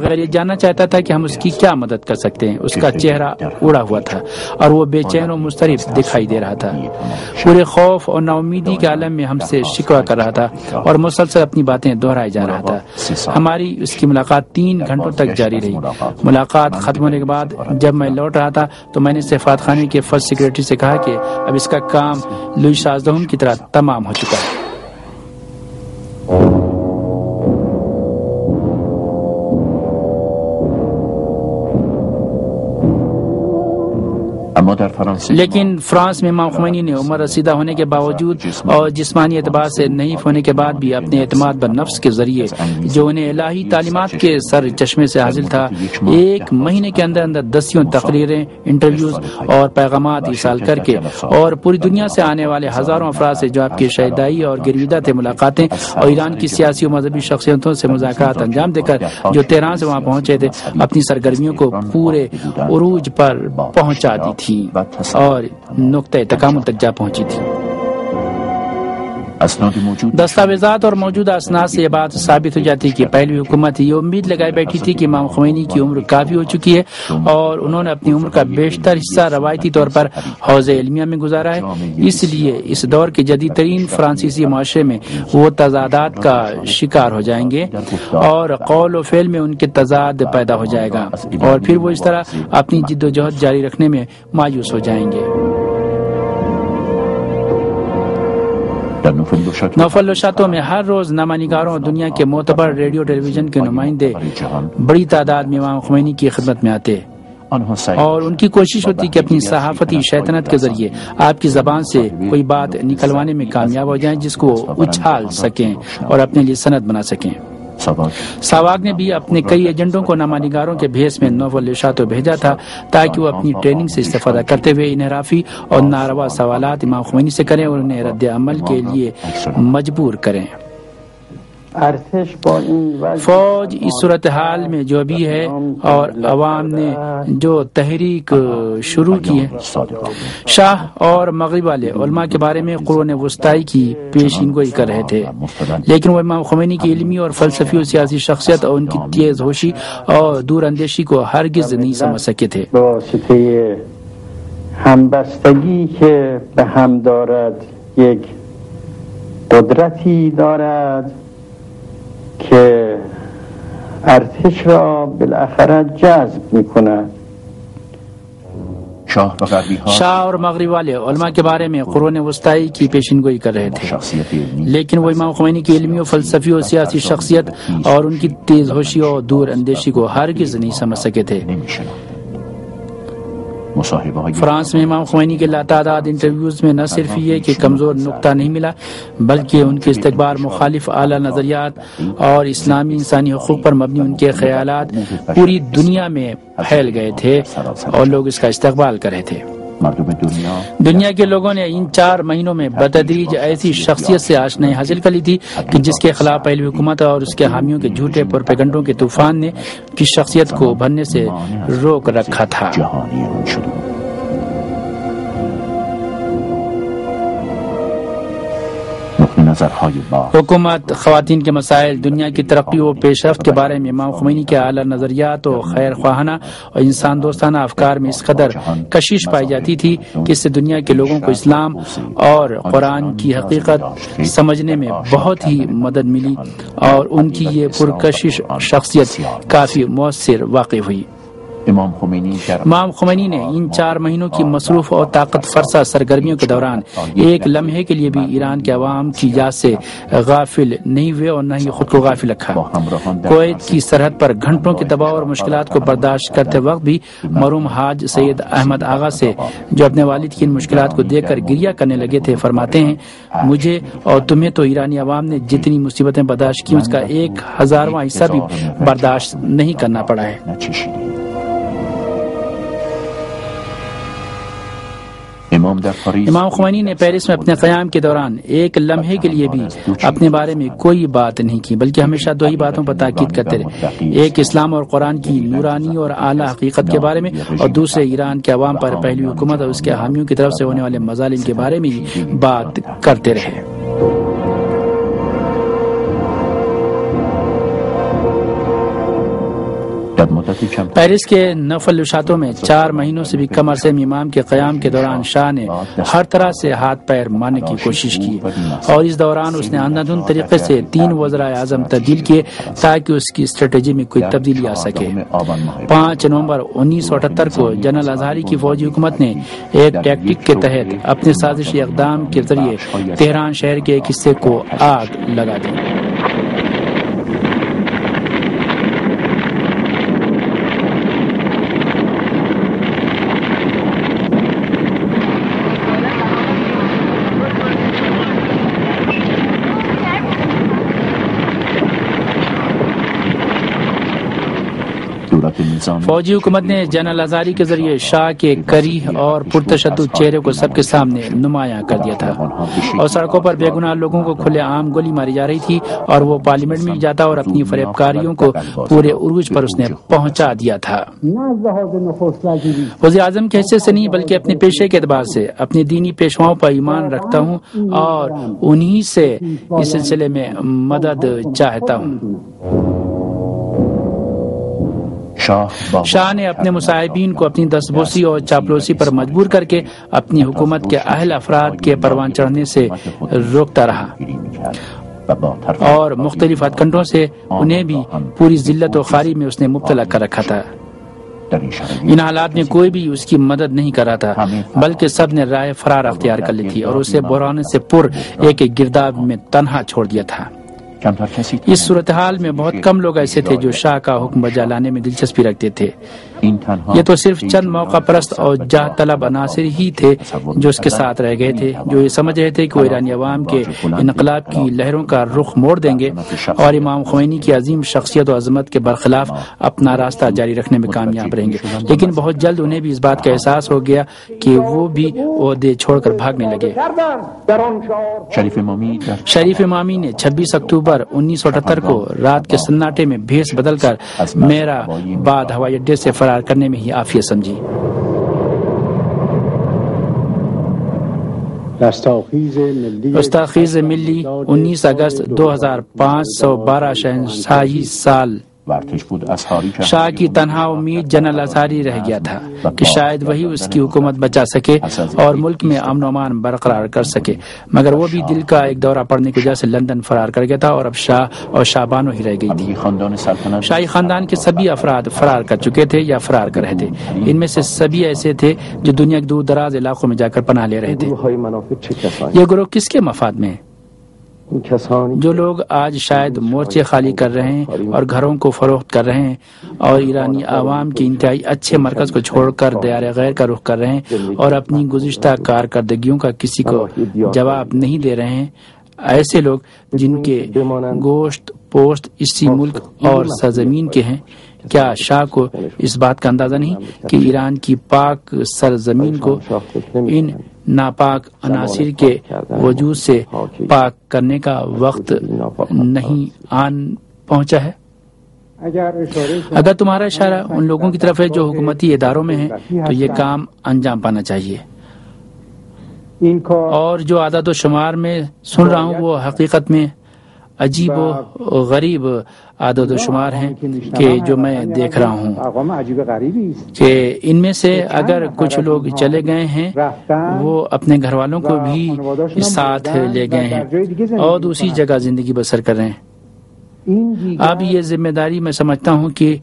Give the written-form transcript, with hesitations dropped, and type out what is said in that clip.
بغیر یہ جاننا چاہتا تھا کہ ہم اس کی کیا مدد کر سکتے ہیں۔ اس کا چہرہ اڑا ہوا تھا اور وہ بے چین و مضطرب دکھائی دے رہا تھا، پورے خوف اور ناامیدی کے عالم میں ہم سے شکوہ کر رہا تھا اور مسلسل اپنی باتیں دہرائے جا رہا تھا۔ ہماری اس کی ملاقات 3 گھنٹوں تک جاری رہی۔ ملاقات ختم ہونے کے بعد جب میں لوٹ رہا تھا تو میں نے سفارت خانے کے فرسٹ سیکریٹری سے کہا کہ اب اس کا کام لوئی 16 کی طرح تمام ہو چکا ہے۔ لیکن فرانس میں امام خمینی نے عمر رسیدہ ہونے کے باوجود اور جسمانی اعتبار سے نحیف ہونے کے بعد بھی اپنے اعتماد بالنفس کے ذریعے جو انہیں الہی تعلیمات کے سر چشمے سے حاصل تھا، 1 مہینے کے اندر 10 تقریریں، انٹرویوز اور پیغامات ارسال کر کے اور پوری دنیا سے آنے والے ہزاروں افراد سے جو آپ کی شہدائی اور گرویدہ تھے ملاقاتیں، اور ایران کی سیاسی و مذہبی شخصیتوں سے مذاکرات انجام دے کر جو تہران سے وہاں پہنچے تھے، اپنی سرگرمیوں کو پورے عروج پر پہنچا دی تھی اور نقطہ تکامل تک جا پہنچی تھی۔ دستاویزات اور موجودہ اسناد سے یہ بات ثابت ہو جاتی کہ پہلی حکومت یہ امید لگائے بیٹھی تھی کہ امام خمینی کی عمر کافی ہو چکی ہے اور انہوں نے اپنی عمر کا بیشتر حصہ روایتی طور پر حوض علمیہ میں گزارا ہے، اس لیے اس دور کے جدید ترین فرانسیسی معاشرے میں وہ تضادات کا شکار ہو جائیں گے اور قول و فعل میں ان کے تضاد پیدا ہو جائے گا اور پھر وہ اس طرح اپنی جد و جہد جاری رکھنے میں مایوس ہو جائیں گے۔ نوفل نشاتوں میں ہر روز نامہ نگاروں اور دنیا کے معتبر ریڈیو ٹیلی ویژن کے نمائندے بڑی تعداد میں امام خمینی کی خدمت میں آتے اور ان کی کوشش ہوتی کہ اپنی صحافتی شیطنت کے ذریعے آپ کی زبان سے کوئی بات نکلوانے میں کامیاب ہو جائیں جس کو وہ اچھال سکیں اور اپنے لیے سند بنا سکیں۔ ساواگ نے بھی اپنے کئی ایجنٹوں کو نامہ نگاروں کے بھیس میں نوفل نشاتوں بھیجا تھا تاکہ وہ اپنی ٹریننگ سے استفادہ کرتے ہوئے انحرافی اور ناروا سوالات امام خمینی سے کریں اور انہیں رد عمل کے لیے مجبور کریں۔ فوج اس صورتحال میں جو بھی ہے اور عوام نے جو تحریک شروع کی ہے، شاہ اور مغرب والے علماء کے بارے میں قرون وسطی کی پیشین گوئی کر رہے تھے، لیکن وہ امام خمینی کی علمی اور فلسفی اور سیاسی شخصیت اور ان کی تیز ہوشی اور دور اندیشی کو ہرگز نہیں سمجھ سکے تھے۔ همبستگی که به هم دارد یک قدرتی دارد که ارتش را بالاخره جذب می‌کند۔ شاہ اور مغرب والے علماء کے بارے میں قرون وسطی کی پیشین گوئی کر رہے تھے، لیکن وہ امام خمینی کی علمی و فلسفی اور سیاسی شخصیت اور ان کی تیز ہوشی اور دور اندیشی کو ہرگز نہیں سمجھ سکے تھے۔ فرانس میں امام خمینی کے لاتعداد انٹرویوز میں نہ صرف یہ کہ کمزور نقطہ نہیں ملا بلکہ ان کے استقبال مخالف اعلیٰ نظریات اور اسلامی انسانی حقوق پر مبنی ان کے خیالات پوری دنیا میں پھیل گئے تھے اور لوگ اس کا استقبال کر رہے تھے۔ دنیا کے لوگوں نے ان 4 مہینوں میں بتدریج ایسی شخصیت سے آشنائی حاصل کر لی تھی کہ جس کے خلاف پہلی حکومت اور اس کے حامیوں کے جھوٹے پروپیگنڈوں کے طوفان نے کی شخصیت کو ابھرنے سے روک رکھا تھا۔ حکومت، خواتین کے مسائل، دنیا کی ترقی و پیش رفت کے بارے میں امام خمینی کے اعلیٰ نظریات و خیر خواہانہ اور انسان دوستانہ افکار میں اس قدر کشش پائی جاتی تھی کہ اس سے دنیا کے لوگوں کو اسلام اور قرآن کی حقیقت سمجھنے میں بہت ہی مدد ملی اور ان کی یہ پرکشش شخصیت کافی مؤثر واقع ہوئی۔ امام خمینی نے ان 4 مہینوں کی مصروف اور طاقت فرسا سرگرمیوں کے دوران ایک لمحے کے لیے بھی ایران کے عوام کی یاد سے غافل نہیں ہوئے اور نہ ہی خود کو غافل رکھا۔ کویت کی سرحد پر گھنٹوں کے دباؤ اور مشکلات کو برداشت کرتے وقت بھی مرحوم حاج سید احمد آغا سے جو اپنے والد کی ان مشکلات کو دیکھ کر گریہ کرنے لگے تھے، فرماتے ہیں مجھے اور تمہیں تو ایرانی عوام نے جتنی مصیبتیں برداشت کی اس کا 1000واں حصہ بھی برداشت نہیں کرنا پڑا ہے۔ امام خمینی نے پیرس میں اپنے قیام کے دوران ایک لمحے کے لیے بھی اپنے بارے میں کوئی بات نہیں کی بلکہ ہمیشہ 2 ہی باتوں پر تاکید کرتے رہے، ایک اسلام اور قرآن کی نورانی اور اعلیٰ حقیقت کے بارے میں اور دوسرے ایران کے عوام پر پہلی حکومت اور اس کے حامیوں کی طرف سے ہونے والے مظالم کے بارے میں ہی بات کرتے رہے۔ پیرس کے نفل نشاتوں میں 4 مہینوں سے بھی کم عرصے میں امام کے قیام کے دوران شاہ نے ہر طرح سے ہاتھ پیر مارنے کی کوشش کی اور اس دوران اس نے اندھادھند طریقے سے 3 وزرائے اعظم تبدیل کیے تاکہ اس کی اسٹریٹجی میں کوئی تبدیلی آ سکے۔ 5 نومبر 1978 کو جنرل ازہری کی فوجی حکومت نے ایک ٹیکٹک کے تحت اپنے سازشی اقدام کے ذریعے تہران شہر کے ایک حصے کو آگ لگا دی۔ فوجی حکومت نے جنرل ازہری کے ذریعے شاہ کے کری اور پرتشدد چہرے کو سب کے سامنے نمایاں کر دیا تھا اور سڑکوں پر بے گناہ لوگوں کو کھلے عام گولی ماری جا رہی تھی اور وہ پارلیمنٹ میں جاتا اور اپنی فریب کاریوں کو پورے عروج پر اس نے پہنچا دیا تھا۔ وزیر اعظم کی حیثیت سے نہیں بلکہ اپنے پیشے کے اعتبار سے اپنی دینی پیشواؤں پر ایمان رکھتا ہوں اور انہی سے اس سلسلے میں مدد چاہتا ہوں۔ شاہ نے اپنے مصاحبین کو اپنی دستبوسی اور چاپلوسی پر مجبور کر کے اپنی حکومت کے اہل افراد کے پروان چڑھنے سے روکتا رہا اور مختلف ہتھ کنڈوں سے انہیں بھی پوری ذلت و خواری میں اس نے مبتلا کر رکھا تھا۔ ان حالات میں کوئی بھی اس کی مدد نہیں کر رہا تھا بلکہ سب نے راہ فرار اختیار کر لی تھی اور اسے بحران سے پر ایک گرداب میں تنہا چھوڑ دیا تھا۔ اس صورتحال میں بہت کم لوگ ایسے تھے جو شاہ کا حکم بجا لانے میں دلچسپی رکھتے تھے۔ یہ تو صرف چند موقع پرست اور جاہ طلب عناصر ہی تھے جو اس کے ساتھ رہ گئے تھے، جو یہ سمجھ رہے تھے کہ وہ ایرانی عوام کے انقلاب کی لہروں کا رخ موڑ دیں گے اور امام خمینی کی عظیم شخصیت و عظمت کے برخلاف اپنا راستہ جاری رکھنے میں کامیاب رہیں گے۔ لیکن بہت جلد انہیں بھی اس بات کا احساس ہو گیا کہ وہ بھی عہدے چھوڑ کر بھاگنے لگے۔ شریف امامی نے 26 اکتوبر 1978 کو رات کے سناٹے میں بھیس بدل کر میرا بعد ہوائی اڈے سے فرار کرنے میں ہی عافیت سمجھی۔ رستاخیز ملی 19 اگست 2512 شہنشاہی سال شاہ کی تنہا امید جنرل ازہری رہ گیا تھا کہ شاید وہی اس کی حکومت بچا سکے اور ملک میں امن و امان برقرار کر سکے، مگر وہ بھی دل کا ایک دورہ پڑنے کی وجہ سے لندن فرار کر گیا تھا اور اب شاہ اور شاہبانو ہی رہ گئی تھی۔ شاہی خاندان کے سبھی افراد فرار کر چکے تھے یا فرار کر رہے تھے۔ ان میں سے سبھی ایسے تھے جو دنیا کے دور دراز علاقوں میں جا کر پناہ لے رہے تھے۔ یہ گروہ کس کے مفاد میں؟ جو لوگ آج شاید مورچے خالی کر رہے ہیں اور گھروں کو فروخت کر رہے ہیں اور ایرانی عوام کے انتہائی اچھے مرکز کو چھوڑ کر دیار غیر کا رخ کر رہے ہیں اور اپنی گزشتہ کارکردگیوں کا کسی کو جواب نہیں دے رہے ہیں، ایسے لوگ جن کے گوشت پوشت اسی ملک اور سرزمین کے ہیں، کیا شاہ کو اس بات کا اندازہ نہیں کہ ایران کی پاک سرزمین کو ان ناپاک عناصر کے وجود سے پاک کرنے کا وقت نہیں آن پہنچا ہے؟ اگر تمہارا اشارہ ان لوگوں کی طرف ہے جو حکومتی اداروں میں ہیں تو یہ کام انجام پانا چاہیے، اور جو عدد و شمار میں سن رہا ہوں وہ حقیقت میں عجیب و غریب عدد و شمار ہیں کہ جو میں دیکھ رہا ہوں کہ ان میں سے اگر کچھ لوگ چلے گئے ہیں وہ اپنے گھر والوں کو بھی ساتھ لے گئے ہیں اور دوسری جگہ زندگی بسر کر رہے ہیں۔ اب یہ ذمہ داری میں سمجھتا ہوں کہ